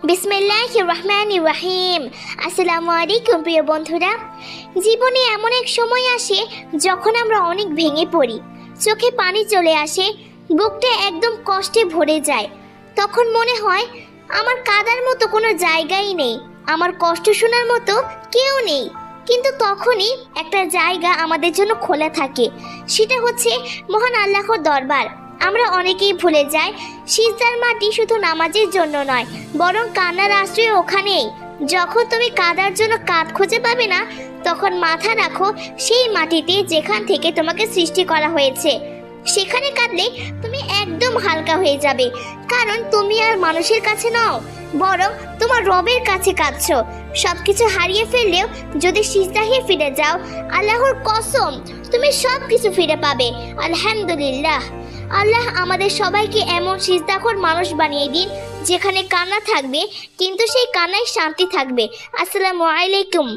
বিসমিল্লাহির রহমানির রহিম। আসসালামু আলাইকুম প্রিয় বন্ধুরা। জীবনে এমন এক সময় আসে যখন আমরা অনেক ভেঙে পড়ি, চোখে পানি চলে আসে, বুকটা একদম কষ্টে ভরে যায়। তখন মনে হয় আমার কাদার মতো কোনো জায়গাই নেই, আমার কষ্ট শোনার মতো কেউ নেই। কিন্তু তখনই একটা জায়গা আমাদের জন্য খোলা থাকে, সেটা হচ্ছে মহান আল্লাহর দরবার। আমরা অনেকেই ভুলে যাই সিজদার মাটি শুধু নামাজের জন্য নয়, বরং কান্নার আশ্রয় ওখানেই। যখন তুমি কাদার জন্য কাঁধ খুঁজে পাবে না, তখন মাথা রাখো সেই মাটিতে যেখান থেকে তোমাকে সৃষ্টি করা হয়েছে। সেখানে কাঁদলে তুমি একদম হালকা হয়ে যাবে, কারণ তুমি আর মানুষের কাছে নও, বরং তোমার রবের কাছে কাঁদছো। সবকিছু হারিয়ে ফেললেও যদি সিজদাহে ফিরে যাও, আল্লাহর কসম তুমি সবকিছু ফিরে পাবে। আলহামদুলিল্লাহ। আল্লাহ আমাদের সবাইকে এমন সিজদাখোর মানুষ বানিয়ে দিন যেখানে কান্না থাকবে, কিন্তু সেই কান্নায় শান্তি থাকবে। আসসালামু আলাইকুম।